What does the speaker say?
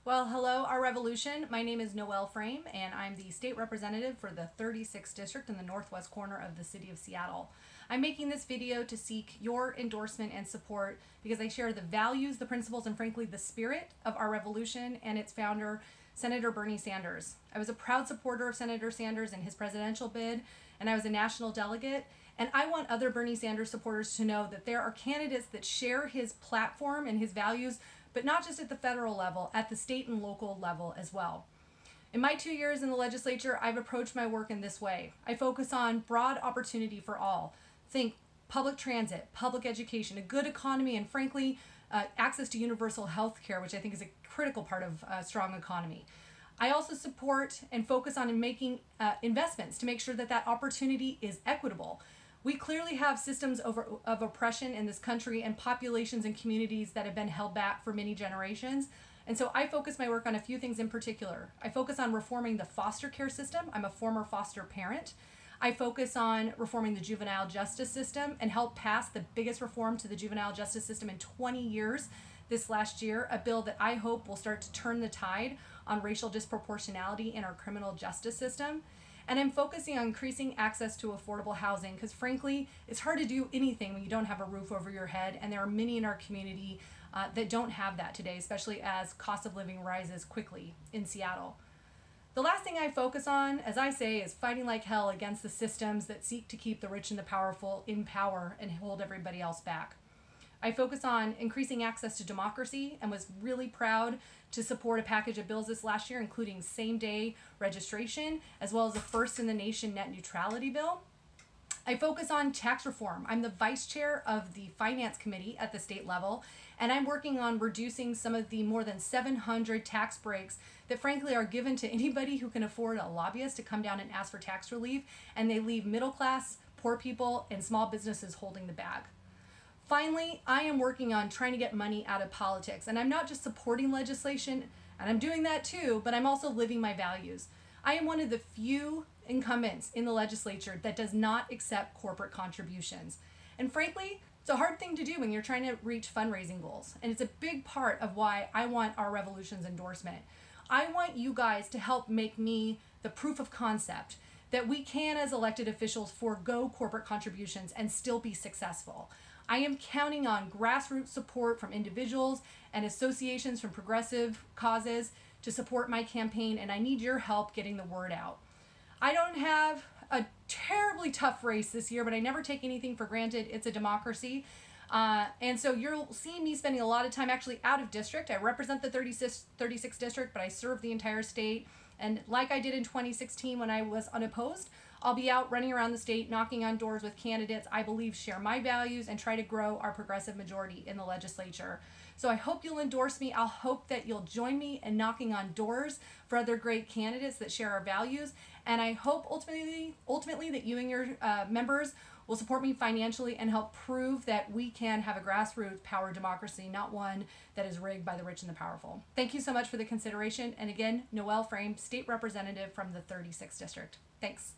Well, hello, Our Revolution. My name is Noel Frame, and I'm the state representative for the 36th district in the northwest corner of the city of Seattle. I'm making this video to seek your endorsement and support because I share the values, the principles, and frankly, the spirit of Our Revolution and its founder, Senator Bernie Sanders. I was a proud supporter of Senator Sanders in his presidential bid, and I was a national delegate. And I want other Bernie Sanders supporters to know that there are candidates that share his platform and his values, but not just at the federal level, at the state and local level as well. In my 2 years in the legislature, I've approached my work in this way. I focus on broad opportunity for all. Think public transit, public education, a good economy, and frankly, access to universal health care, which I think is a critical part of a strong economy. I also support and focus on making investments to make sure that that opportunity is equitable. We clearly have systems of oppression in this country and populations and communities that have been held back for many generations. And so I focus my work on a few things in particular. I focus on reforming the foster care system. I'm a former foster parent. I focus on reforming the juvenile justice system and help pass the biggest reform to the juvenile justice system in 20 years this last year, a bill that I hope will start to turn the tide on racial disproportionality in our criminal justice system. And I'm focusing on increasing access to affordable housing because frankly, it's hard to do anything when you don't have a roof over your head, and there are many in our community that don't have that today, especially as cost of living rises quickly in Seattle. The last thing I focus on, as I say, is fighting like hell against the systems that seek to keep the rich and the powerful in power and hold everybody else back. I focus on increasing access to democracy and was really proud to support a package of bills this last year, including same-day registration, as well as a first-in-the-nation net neutrality bill. I focus on tax reform. I'm the vice chair of the finance committee at the state level, and I'm working on reducing some of the more than 700 tax breaks that frankly are given to anybody who can afford a lobbyist to come down and ask for tax relief, and they leave middle class, poor people, and small businesses holding the bag. Finally, I am working on trying to get money out of politics, and I'm not just supporting legislation, and I'm doing that too, but I'm also living my values. I am one of the few incumbents in the legislature that does not accept corporate contributions. And frankly, it's a hard thing to do when you're trying to reach fundraising goals, and it's a big part of why I want Our Revolution's endorsement. I want you guys to help make me the proof of concept that we can, as elected officials, forego corporate contributions and still be successful. I am counting on grassroots support from individuals and associations from progressive causes to support my campaign, and I need your help getting the word out. I don't have a terribly tough race this year, but I never take anything for granted. It's a democracy. And so you'll see me spending a lot of time actually out of district. I represent the 36th district, but I serve the entire state. And like I did in 2016 when I was unopposed, I'll be out running around the state, knocking on doors with candidates I believe share my values and try to grow our progressive majority in the legislature. So I hope you'll endorse me. I'll hope that you'll join me in knocking on doors for other great candidates that share our values. And I hope ultimately that you and your members will support me financially and help prove that we can have a grassroots power democracy, not one that is rigged by the rich and the powerful. Thank you so much for the consideration. And again, Noel Frame, state representative from the 36th district. Thanks.